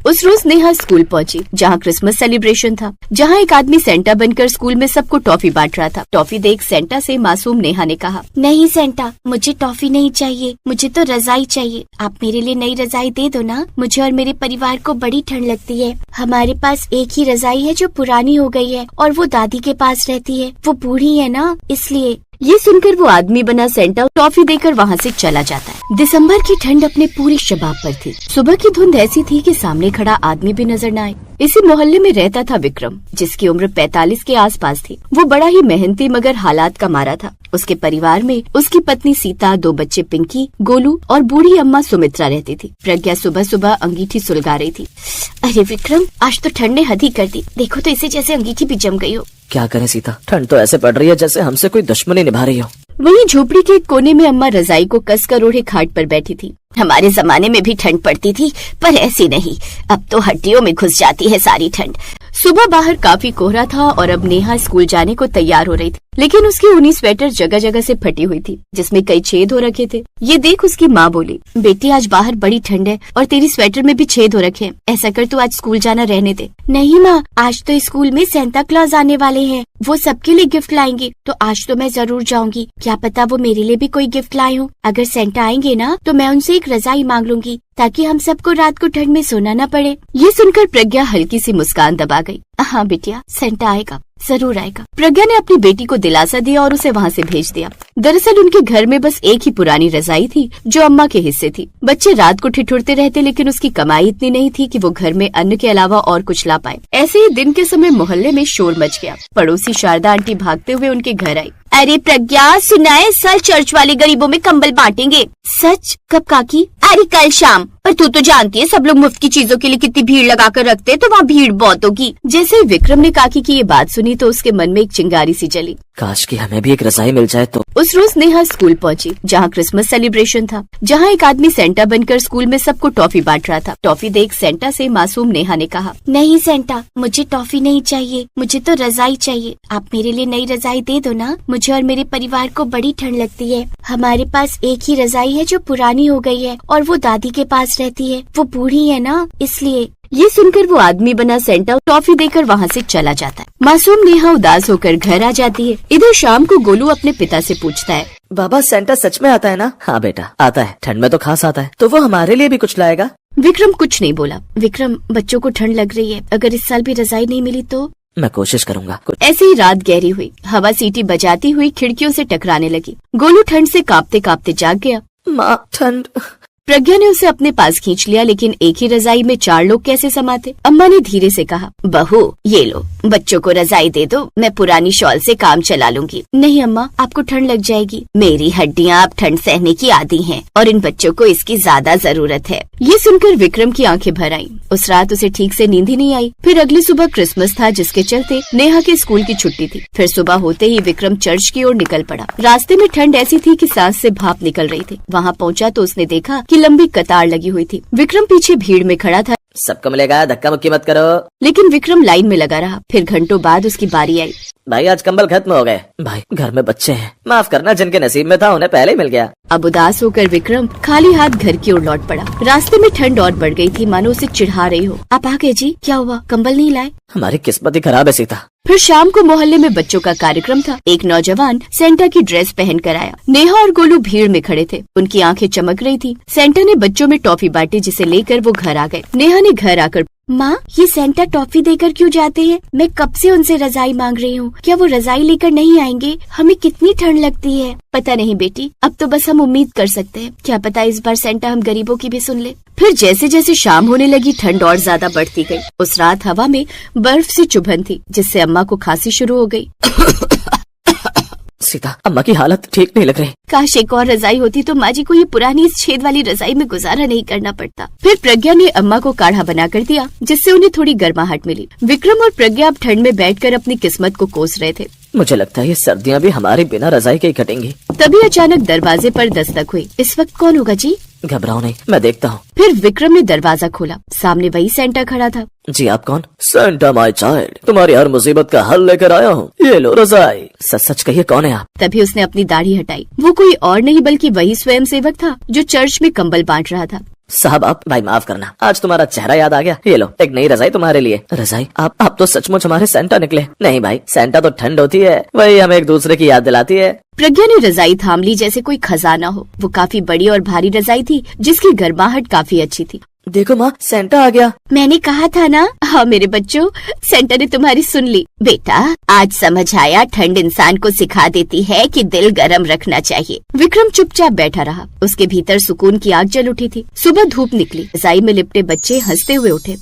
उस रोज नेहा स्कूल पहुंची, जहां क्रिसमस सेलिब्रेशन था, जहां एक आदमी सेंटा बनकर स्कूल में सबको टॉफी बांट रहा था। टॉफी देख सेंटा से मासूम नेहा ने कहा, नहीं सेंटा, मुझे टॉफी नहीं चाहिए, मुझे तो रजाई चाहिए। आप मेरे लिए नई रजाई दे दो ना, मुझे और मेरे परिवार को बड़ी ठंड लगती है। हमारे पास एक ही रजाई है जो पुरानी हो गई है और वो दादी के पास रहती है, वो बूढ़ी है ना, इसलिए। ये सुनकर वो आदमी बना सेंटा टॉफी देकर वहाँ से चला जाता है। दिसंबर की ठंड अपने पूरी शबाब पर थी। सुबह की धुंध ऐसी थी कि सामने खड़ा आदमी भी नजर न आए। इसी मोहल्ले में रहता था विक्रम, जिसकी उम्र 45 के आसपास थी। वो बड़ा ही मेहनती मगर हालात का मारा था। उसके परिवार में उसकी पत्नी सीता, 2 बच्चे पिंकी, गोलू और बूढ़ी अम्मा सुमित्रा रहती थी। प्रज्ञा सुबह सुबह अंगीठी सुलगा रही थी। अरे विक्रम, आज तो ठंड ने हद ही कर दी। देखो तो इसे जैसे अंगीठी भी जम गई हो। क्या करें सीता, ठंड तो ऐसे पड़ रही है जैसे हमसे कोई दुश्मनी निभा रही हो। वहीं झोपड़ी के एक कोने में अम्मा रजाई को कसकर ओढ़े खाट पर बैठी थी। हमारे जमाने में भी ठंड पड़ती थी, पर ऐसी नहीं। अब तो हड्डियों में घुस जाती है सारी ठंड। सुबह बाहर काफी कोहरा था और अब नेहा स्कूल जाने को तैयार हो रही थी, लेकिन उसकी ऊनी स्वेटर जगह जगह से फटी हुई थी, जिसमें कई छेद हो रखे थे। ये देख उसकी माँ बोली, बेटी आज बाहर बड़ी ठंड है और तेरी स्वेटर में भी छेद हो रखे हैं। ऐसा कर तू आज स्कूल जाना रहने दे। नहीं माँ, आज तो स्कूल में सेंटा क्लॉज आने वाले हैं, वो सबके लिए गिफ्ट लाएंगे, तो आज तो मैं जरूर जाऊंगी। क्या पता वो मेरे लिए भी कोई गिफ्ट लाए हो। अगर सेंटा आएंगे ना तो मैं उनसे एक रजाई मांग लूंगी, ताकि हम सबको रात को ठंड में सोना न पड़े। ये सुनकर प्रज्ञा हल्की सी मुस्कान दबा गई। हाँ बिटिया, सेंटा आएगा, जरूर आएगा। प्रज्ञा ने अपनी बेटी को दिलासा दिया और उसे वहाँ से भेज दिया। दरअसल उनके घर में बस एक ही पुरानी रजाई थी जो अम्मा के हिस्से थी। बच्चे रात को ठिठुरते रहते, लेकिन उसकी कमाई इतनी नहीं थी कि वो घर में अन्न के अलावा और कुछ ला पाए। ऐसे ही दिन के समय मोहल्ले में शोर मच गया। पड़ोसी शारदा आंटी भागते हुए उनके घर आई। अरे प्रज्ञा, सुना है कल चर्च वाले गरीबों में कंबल बांटेंगे। सच? कब काकी? अरे कल शाम। पर तू तो जानती है सब लोग मुफ्त की चीजों के लिए कितनी भीड़ लगा कर रखते हैं, तो वहाँ भीड़ बहुत होगी। जैसे ही विक्रम ने काकी की ये बात सुनी तो उसके मन में एक चिंगारी सी जली। काश कि हमें भी एक रजाई मिल जाए तो। उस रोज नेहा स्कूल पहुंची, जहां क्रिसमस सेलिब्रेशन था, जहां एक आदमी सेंटा बनकर स्कूल में सबको टॉफी बांट रहा था। टॉफी देख सेंटा से मासूम नेहा ने कहा, नहीं सेंटा, मुझे टॉफी नहीं चाहिए, मुझे तो रजाई चाहिए। आप मेरे लिए नई रजाई दे दो ना, मुझे और मेरे परिवार को बड़ी ठंड लगती है। हमारे पास एक ही रजाई है जो पुरानी हो गई है और वो दादी के पास रहती है, वो बूढ़ी है ना, इसलिए। ये सुनकर वो आदमी बना सेंटा टॉफी देकर वहाँ से चला जाता है। मासूम नेहा उदास होकर घर आ जाती है। इधर शाम को गोलू अपने पिता से पूछता है, बाबा सेंटा सच में आता है ना? हाँ बेटा आता है, ठंड में तो खास आता है। तो वो हमारे लिए भी कुछ लाएगा? विक्रम कुछ नहीं बोला। विक्रम, बच्चों को ठंड लग रही है, अगर इस साल भी रजाई नहीं मिली तो? मैं कोशिश करूँगा। ऐसे ही रात गहरी हुई, हवा सीटी बजाती हुई खिड़कियों से टकराने लगी। गोलू ठंड से कांपते कांपते जाग गया। माँ ठंड। प्रज्ञा ने उसे अपने पास खींच लिया, लेकिन एक ही रजाई में 4 लोग कैसे समाते। अम्मा ने धीरे से कहा, बहू ये लो, बच्चों को रजाई दे दो, मैं पुरानी शॉल से काम चला लूंगी। नहीं अम्मा, आपको ठंड लग जाएगी। मेरी हड्डियाँ अब ठंड सहने की आदी हैं और इन बच्चों को इसकी ज्यादा जरूरत है। ये सुनकर विक्रम की आंखें भर आईं। उस रात उसे ठीक से नींद ही नहीं आई। फिर अगली सुबह क्रिसमस था, जिसके चलते नेहा के स्कूल की छुट्टी थी। फिर सुबह होते ही विक्रम चर्च की ओर निकल पड़ा। रास्ते में ठंड ऐसी थी कि सांस से भाप निकल रही थी। वहाँ पहुँचा तो उसने देखा कि लंबी कतार लगी हुई थी। विक्रम पीछे भीड़ में खड़ा था। सबको मिलेगा, धक्का मुक्की मत करो। लेकिन विक्रम लाइन में लगा रहा। फिर घंटों बाद उसकी बारी आई। भाई आज कंबल खत्म हो गए। भाई घर में बच्चे हैं, माफ करना, जिनके नसीब में था उन्हें पहले ही मिल गया। अब उदास होकर विक्रम खाली हाथ घर की ओर लौट पड़ा। रास्ते में ठंड और बढ़ गई थी, मानो उसे चिढ़ा रही हो। आप आ गए जी, क्या हुआ, कंबल नहीं लाए? हमारी किस्मत ही खराब है सीता। फिर शाम को मोहल्ले में बच्चों का कार्यक्रम था। एक नौजवान सेंटा की ड्रेस पहन कर आया। नेहा और गोलू भीड़ में खड़े थे, उनकी आंखें चमक रही थी। सेंटा ने बच्चों में टॉफी बांटी, जिसे लेकर वो घर आ गए। नेहा ने घर आकर, माँ ये सेंटा टॉफी देकर क्यों जाते हैं? मैं कब से उनसे रजाई मांग रही हूँ, क्या वो रजाई लेकर नहीं आएंगे? हमें कितनी ठंड लगती है। पता नहीं बेटी, अब तो बस हम उम्मीद कर सकते हैं, क्या पता इस बार सेंटा हम गरीबों की भी सुन ले। फिर जैसे जैसे शाम होने लगी, ठंड और ज्यादा बढ़ती गई। उस रात हवा में बर्फ सी चुभन थी, जिससे अम्मा को खांसी शुरू हो गई। सीता, अम्मा की हालत ठीक नहीं लग रही। काश एक और रजाई होती तो माँ जी को ये पुरानी इस छेद वाली रजाई में गुजारा नहीं करना पड़ता। फिर प्रज्ञा ने अम्मा को काढ़ा बना कर दिया, जिससे उन्हें थोड़ी गर्माहट मिली। विक्रम और प्रज्ञा अब ठंड में बैठकर अपनी किस्मत को कोस रहे थे। मुझे लगता है ये सर्दियाँ भी हमारे बिना रजाई के ही कटेंगी। तभी अचानक दरवाजे पर दस्तक हुई। इस वक्त कौन होगा जी? घबराओ नहीं, मैं देखता हूँ। फिर विक्रम ने दरवाजा खोला। सामने वही सेंटा खड़ा था। जी आप कौन? सेंटा माय चाइल्ड, तुम्हारी हर मुसीबत का हल लेकर आया हूँ, ये लो रजाई। सच सच कहिए कौन है आप? तभी उसने अपनी दाढ़ी हटाई। वो कोई और नहीं बल्कि वही स्वयं सेवक था जो चर्च में कंबल बांट रहा था। साहब आप भाई माफ करना, आज तुम्हारा चेहरा याद आ गया। ये लो एक नई रजाई तुम्हारे लिए। रजाई? आप तो सचमुच हमारे सेंटा निकले। नहीं भाई, सेंटा तो ठंड होती है, वही हमें एक दूसरे की याद दिलाती है। प्रज्ञा ने रजाई थाम ली जैसे कोई खजाना हो। वो काफी बड़ी और भारी रजाई थी जिसकी गर्माहट काफी अच्छी थी। देखो माँ, सेंटा आ गया। मैंने कहा था ना। हाँ मेरे बच्चों, सेंटा ने तुम्हारी सुन ली। बेटा आज समझ आया, ठंड इंसान को सिखा देती है कि दिल गर्म रखना चाहिए। विक्रम चुपचाप बैठा रहा। उसके भीतर सुकून की आग जल उठी थी। सुबह धूप निकली। रजाई में लिपटे बच्चे हंसते हुए उठे।